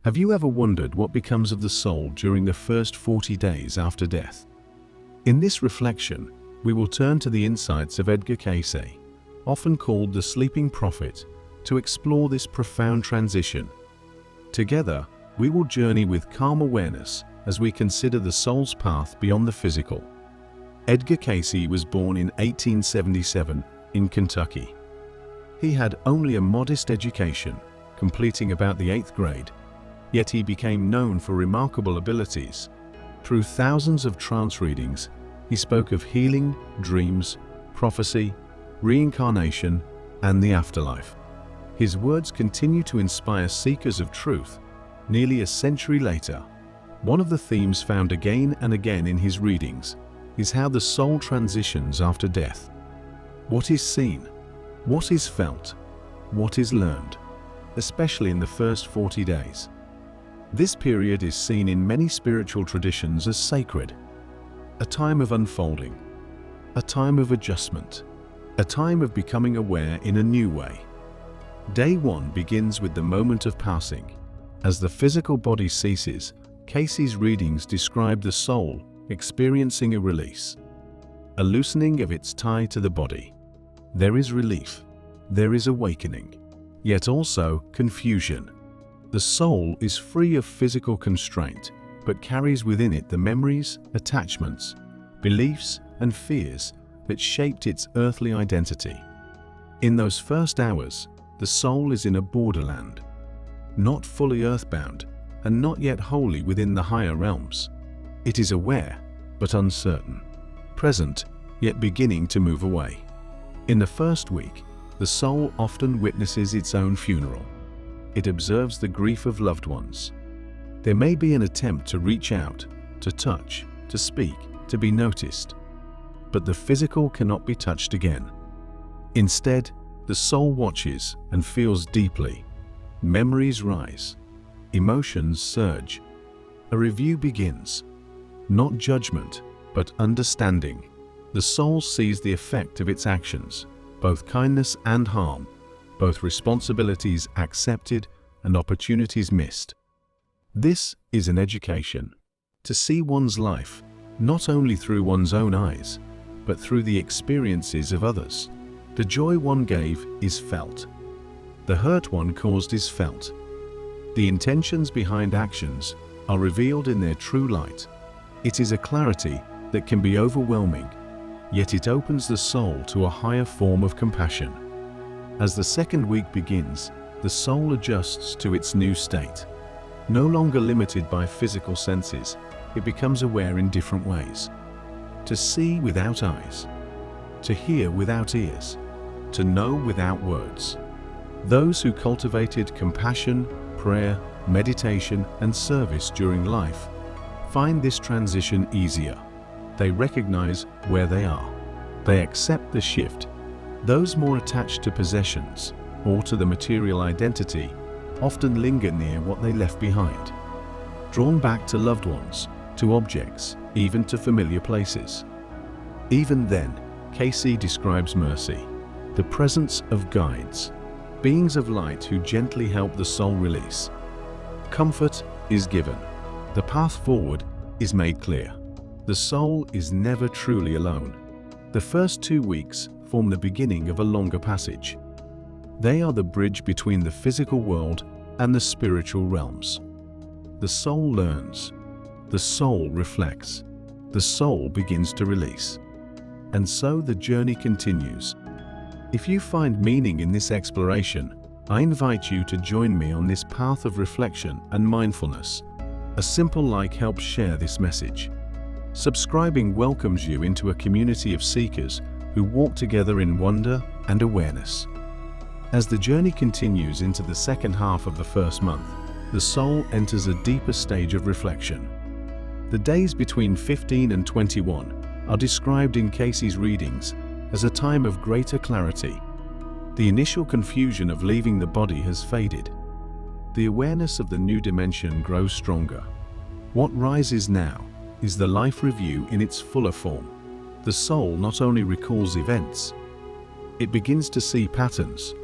Have you ever wondered what becomes of the soul during the first 40 days after death? In this reflection, we will turn to the insights of Edgar Cayce, often called the sleeping prophet, to explore this profound transition. Together, we will journey with calm awareness as we consider the soul's path beyond the physical. Edgar Cayce was born in 1877 in Kentucky. He had only a modest education, completing about the 8th grade, yet he became known for remarkable abilities. Through thousands of trance readings, he spoke of healing, dreams, prophecy, reincarnation, and the afterlife. His words continue to inspire seekers of truth. Nearly a century later, one of the themes found again and again in his readings is how the soul transitions after death. What is seen? What is felt? What is learned? Especially in the first 40 days. This period is seen in many spiritual traditions as sacred, a time of unfolding, a time of adjustment, a time of becoming aware in a new way. Day 1 begins with the moment of passing. As the physical body ceases, Cayce's readings describe the soul experiencing a release, a loosening of its tie to the body. There is relief, there is awakening, yet also confusion. The soul is free of physical constraint, but carries within it the memories, attachments, beliefs, and fears that shaped its earthly identity. In those first hours, the soul is in a borderland, not fully earthbound, and not yet wholly within the higher realms. It is aware, but uncertain, present, yet beginning to move away. In the first week, the soul often witnesses its own funeral. It observes the grief of loved ones. There may be an attempt to reach out, to touch, to speak, to be noticed. But the physical cannot be touched again. Instead, the soul watches and feels deeply. Memories rise. Emotions surge. A review begins. Not judgment, but understanding. The soul sees the effect of its actions, both kindness and harm, both responsibilities accepted and opportunities missed. This is an education. To see one's life, not only through one's own eyes, but through the experiences of others. The joy one gave is felt. The hurt one caused is felt. The intentions behind actions are revealed in their true light. It is a clarity that can be overwhelming, yet it opens the soul to a higher form of compassion. As the second week begins, the soul adjusts to its new state. No longer limited by physical senses, it becomes aware in different ways. To see without eyes, to hear without ears, to know without words. Those who cultivated compassion, prayer, meditation, and service during life find this transition easier. They recognize where they are. They accept the shift. Those more attached to possessions or to the material identity often linger near what they left behind, drawn back to loved ones, to objects, even to familiar places. Even then, Cayce describes mercy, the presence of guides, beings of light who gently help the soul release. Comfort is given. The path forward is made clear. The soul is never truly alone. The first 2 weeks form the beginning of a longer passage. They are the bridge between the physical world and the spiritual realms. The soul learns. The soul reflects. The soul begins to release. And so the journey continues. If you find meaning in this exploration, I invite you to join me on this path of reflection and mindfulness. A simple like helps share this message. Subscribing welcomes you into a community of seekers who walk together in wonder and awareness. As the journey continues into the second half of the first month, the soul enters a deeper stage of reflection. The days between 15 and 21 are described in Cayce's readings as a time of greater clarity. The initial confusion of leaving the body has faded. The awareness of the new dimension grows stronger. What rises now is the life review in its fuller form. The soul not only recalls events, it begins to see patterns,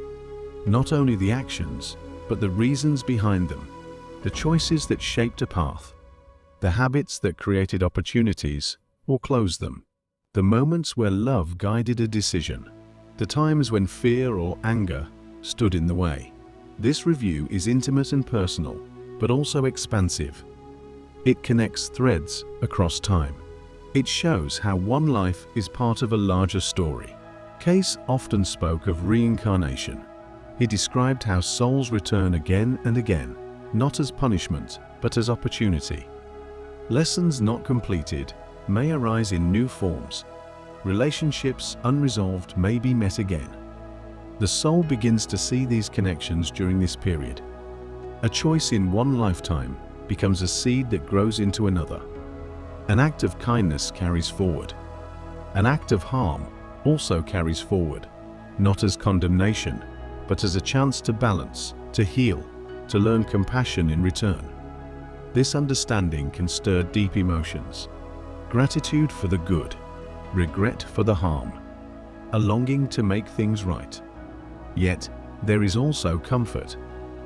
not only the actions, but the reasons behind them. the choices that shaped a path, the habits that created opportunities or closed them, the moments where love guided a decision, the times when fear or anger stood in the way. This review is intimate and personal, but also expansive. It connects threads across time. It shows how one life is part of a larger story. Cayce often spoke of reincarnation. He described how souls return again and again, not as punishment, but as opportunity. Lessons not completed may arise in new forms. Relationships unresolved may be met again. The soul begins to see these connections during this period. A choice in one lifetime becomes a seed that grows into another. An act of kindness carries forward. An act of harm also carries forward, not as condemnation, but as a chance to balance, to heal, to learn compassion in return. This understanding can stir deep emotions: gratitude for the good, regret for the harm, a longing to make things right. Yet, there is also comfort,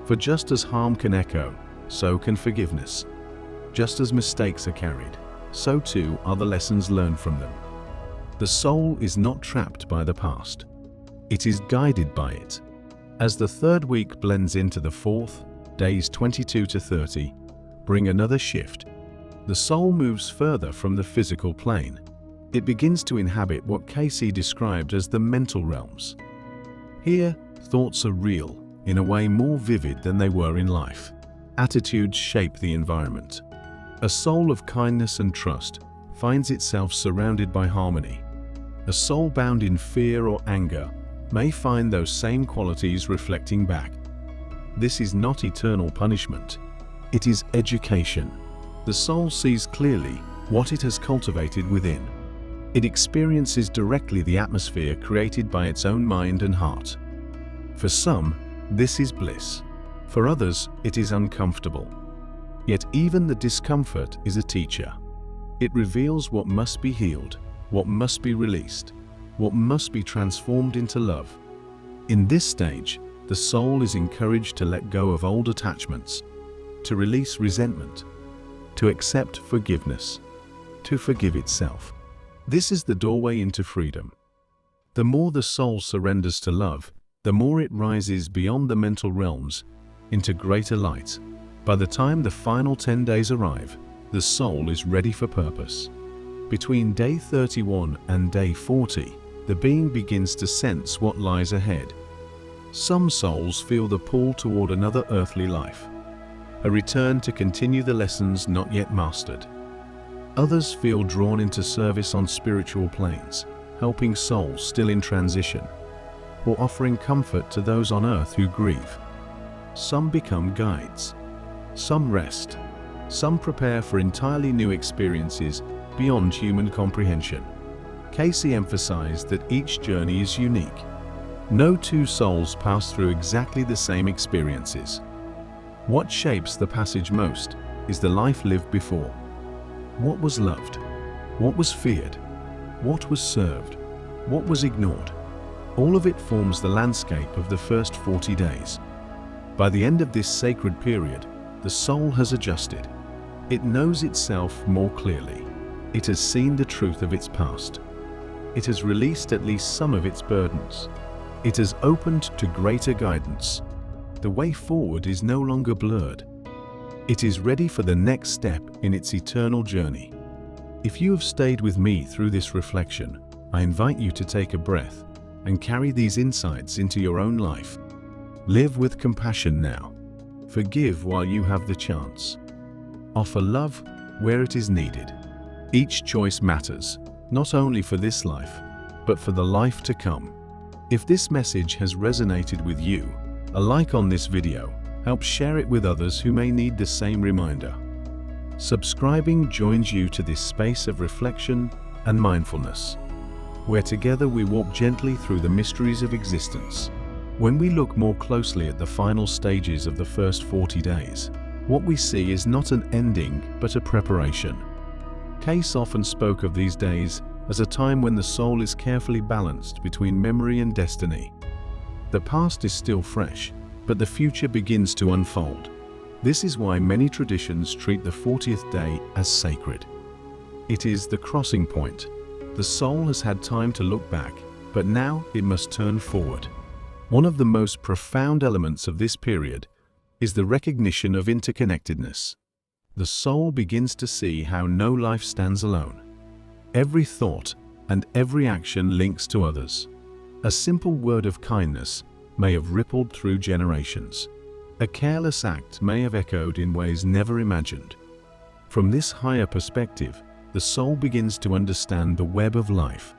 for just as harm can echo, so can forgiveness. Just as mistakes are carried, so too are the lessons learned from them. The soul is not trapped by the past. It is guided by it. As the third week blends into the fourth, days 22 to 30 bring another shift. The soul moves further from the physical plane. It begins to inhabit what Cayce described as the mental realms. Here, thoughts are real, in a way more vivid than they were in life. Attitudes shape the environment. A soul of kindness and trust finds itself surrounded by harmony. A soul bound in fear or anger may find those same qualities reflecting back. This is not eternal punishment. It is education. The soul sees clearly what it has cultivated within. It experiences directly the atmosphere created by its own mind and heart. For some, this is bliss. For others, it is uncomfortable. Yet even the discomfort is a teacher. It reveals what must be healed, what must be released, what must be transformed into love. In this stage, the soul is encouraged to let go of old attachments, to release resentment, to accept forgiveness, to forgive itself. This is the doorway into freedom. The more the soul surrenders to love, the more it rises beyond the mental realms into greater light. By the time the final 10 days arrive, the soul is ready for purpose. Between day 31 and day 40, the being begins to sense what lies ahead. Some souls feel the pull toward another earthly life, a return to continue the lessons not yet mastered. Others feel drawn into service on spiritual planes, helping souls still in transition, or offering comfort to those on earth who grieve. Some become guides. Some rest. Some prepare for entirely new experiences beyond human comprehension. Cayce emphasized that each journey is unique. No two souls pass through exactly the same experiences. What shapes the passage most is the life lived before. What was loved? What was feared? What was served? What was ignored? All of it forms the landscape of the first 40 days. By the end of this sacred period, the soul has adjusted. It knows itself more clearly. It has seen the truth of its past. It has released at least some of its burdens. It has opened to greater guidance. The way forward is no longer blurred. It is ready for the next step in its eternal journey. If you have stayed with me through this reflection, I invite you to take a breath and carry these insights into your own life. Live with compassion now. Forgive while you have the chance. Offer love where it is needed. Each choice matters, not only for this life, but for the life to come. If this message has resonated with you, a like on this video helps share it with others who may need the same reminder. Subscribing joins you to this space of reflection and mindfulness, where together we walk gently through the mysteries of existence. When we look more closely at the final stages of the first 40 days, what we see is not an ending, but a preparation. Cayce often spoke of these days as a time when the soul is carefully balanced between memory and destiny. The past is still fresh, but the future begins to unfold. This is why many traditions treat the 40th day as sacred. It is the crossing point. The soul has had time to look back, but now it must turn forward. One of the most profound elements of this period is the recognition of interconnectedness. The soul begins to see how no life stands alone. Every thought and every action links to others. A simple word of kindness may have rippled through generations. A careless act may have echoed in ways never imagined. From this higher perspective, the soul begins to understand the web of life,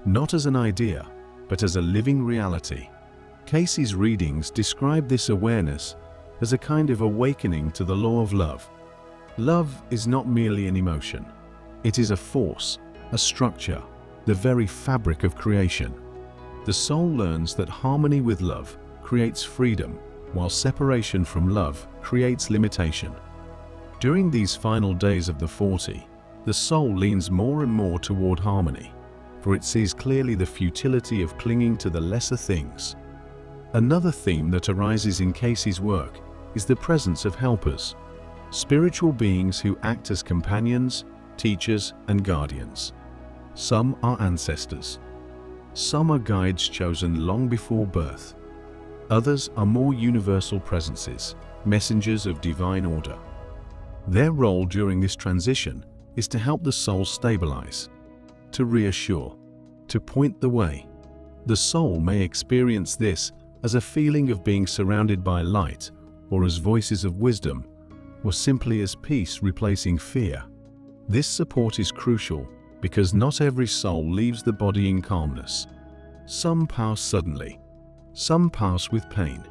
not as an idea, but as a living reality. Cayce's readings describe this awareness as a kind of awakening to the law of love. Love is not merely an emotion. It is a force, a structure, the very fabric of creation. The soul learns that harmony with love creates freedom, while separation from love creates limitation. During these final days of the 40, the soul leans more and more toward harmony, for it sees clearly the futility of clinging to the lesser things. Another theme that arises in Cayce's work is the presence of helpers, spiritual beings who act as companions, teachers, and guardians. Some are ancestors. Some are guides chosen long before birth. Others are more universal presences, messengers of divine order. Their role during this transition is to help the soul stabilize, to reassure, to point the way. The soul may experience this as a feeling of being surrounded by light, or as voices of wisdom, or simply as peace replacing fear. This support is crucial because not every soul leaves the body in calmness. Some pass suddenly, some pass with pain,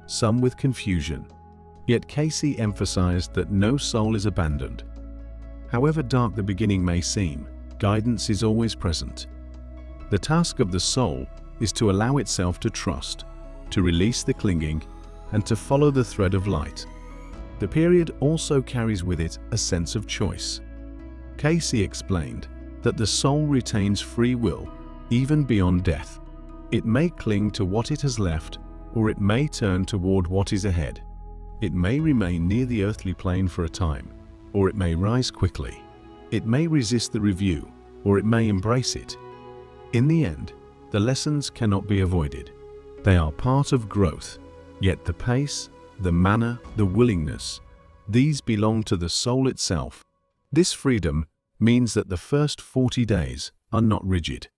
some with confusion. Yet Cayce emphasized that no soul is abandoned. However dark the beginning may seem, guidance is always present. The task of the soul is to allow itself to trust, to release the clinging, and to follow the thread of light. The period also carries with it a sense of choice. Cayce explained that the soul retains free will even beyond death. It may cling to what it has left, or it may turn toward what is ahead. It may remain near the earthly plane for a time, or it may rise quickly. It may resist the review, or it may embrace it. In the end, the lessons cannot be avoided. They are part of growth, yet the pace, the manner, the willingness, these belong to the soul itself. This freedom means that the first 40 days are not rigid.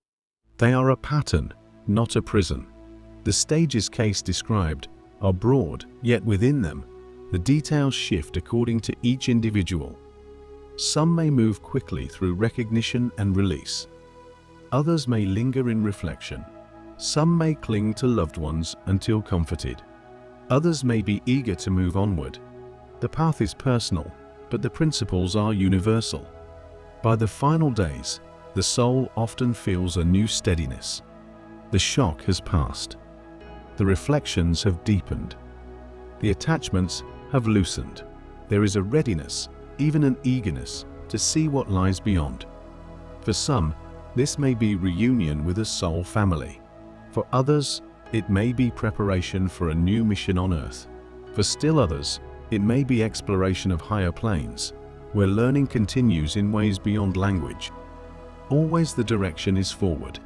They are a pattern, not a prison. The stages Cayce described are broad, yet within them, the details shift according to each individual. Some may move quickly through recognition and release. Others may linger in reflection. Some may cling to loved ones until comforted. Others may be eager to move onward. The path is personal, but the principles are universal. By the final days, the soul often feels a new steadiness. The shock has passed. The reflections have deepened. The attachments have loosened. There is a readiness, even an eagerness, to see what lies beyond. For some, this may be reunion with a soul family. For others, it may be preparation for a new mission on earth. For still others, it may be exploration of higher planes, where learning continues in ways beyond language. Always the direction is forward.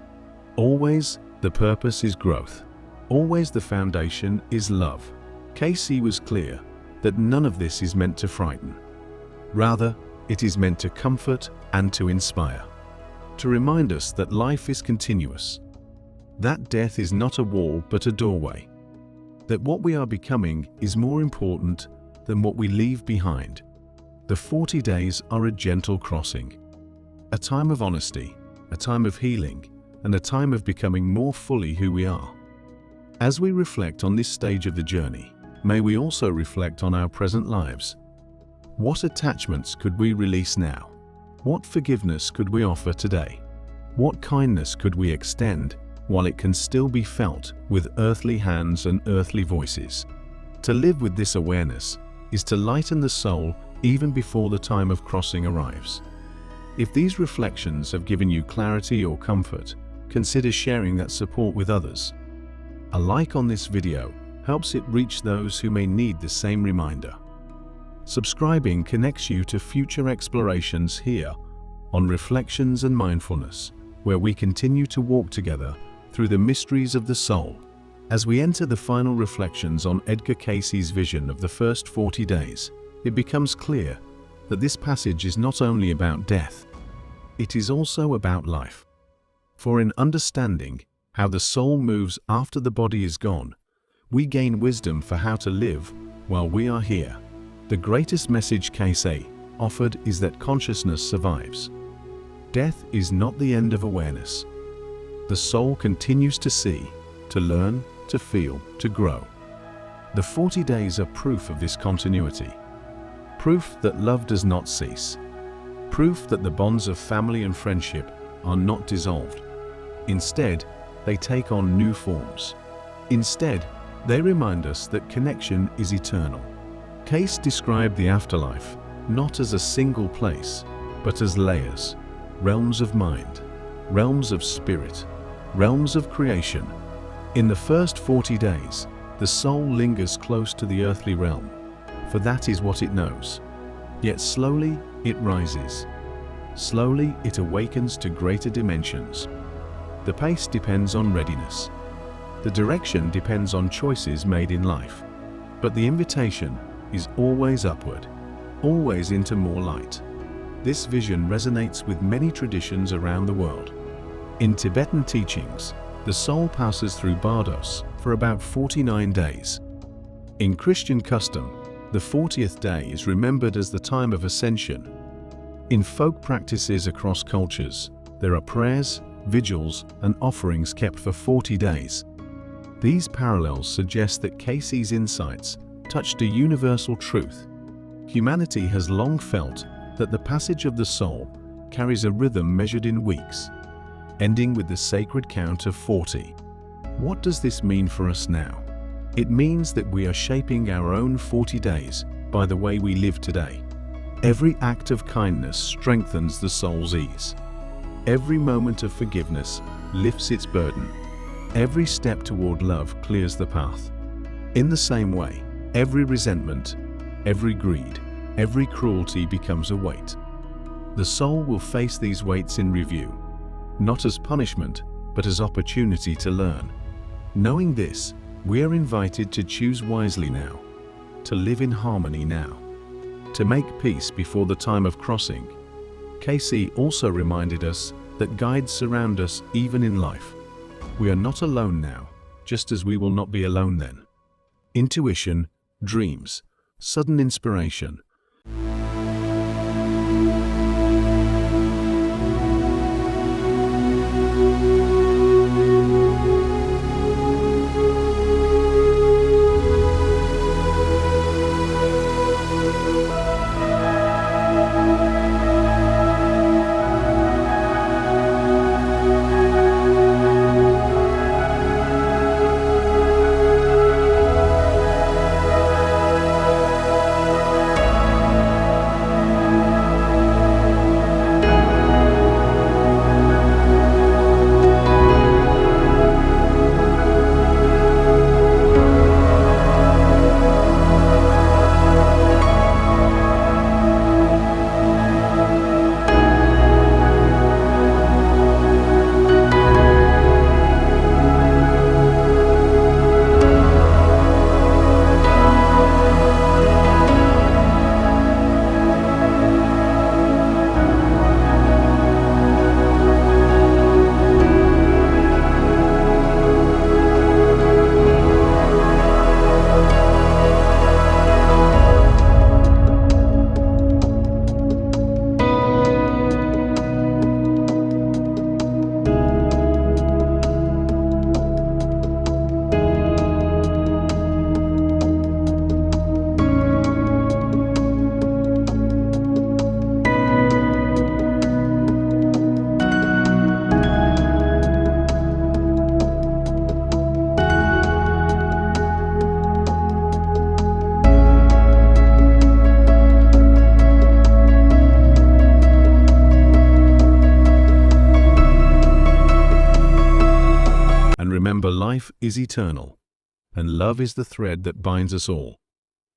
Always the purpose is growth. Always the foundation is love. Cayce was clear that none of this is meant to frighten. Rather, it is meant to comfort and to inspire. To remind us that life is continuous. That death is not a wall but a doorway. That what we are becoming is more important than what we leave behind. The 40 days are a gentle crossing. A time of honesty, a time of healing, and a time of becoming more fully who we are. As we reflect on this stage of the journey, may we also reflect on our present lives. What attachments could we release now? What forgiveness could we offer today? What kindness could we extend while it can still be felt with earthly hands and earthly voices? To live with this awareness is to lighten the soul even before the time of crossing arrives. If these reflections have given you clarity or comfort, consider sharing that support with others. A like on this video helps it reach those who may need the same reminder. Subscribing connects you to future explorations here on Reflections and Mindfulness, where we continue to walk together through the mysteries of the soul. As we enter the final reflections on Edgar Cayce's vision of the first 40 days, it becomes clear that this passage is not only about death, it is also about life. For in understanding how the soul moves after the body is gone, we gain wisdom for how to live while we are here. The greatest message Cayce offered is that consciousness survives. Death is not the end of awareness. The soul continues to see, to learn, to feel, to grow. The 40 days are proof of this continuity. Proof that love does not cease. Proof that the bonds of family and friendship are not dissolved. Instead, they take on new forms. Instead, they remind us that connection is eternal. Cayce described the afterlife not as a single place, but as layers, realms of mind, realms of spirit, realms of creation. In the first 40 days, the soul lingers close to the earthly realm, for that is what it knows. Yet slowly it rises. Slowly it awakens to greater dimensions. The pace depends on readiness. The direction depends on choices made in life. But the invitation is always upward, always into more light. This vision resonates with many traditions around the world. In Tibetan teachings, the soul passes through bardos for about 49 days. In Christian custom, the 40th day is remembered as the time of ascension. In folk practices across cultures, there are prayers, vigils, and offerings kept for 40 days. These parallels suggest that Cayce's insights touched a universal truth. Humanity has long felt that the passage of the soul carries a rhythm measured in weeks, ending with the sacred count of 40. What does this mean for us now? It means that we are shaping our own 40 days by the way we live today. Every act of kindness strengthens the soul's ease. Every moment of forgiveness lifts its burden. Every step toward love clears the path. In the same way, every resentment, every greed, every cruelty becomes a weight. The soul will face these weights in review, not as punishment, but as opportunity to learn. Knowing this, we are invited to choose wisely now, to live in harmony now, to make peace before the time of crossing. Cayce also reminded us that guides surround us even in life. We are not alone now, just as we will not be alone then. Intuition, dreams, sudden inspiration. Remember, life is eternal, and love is the thread that binds us all.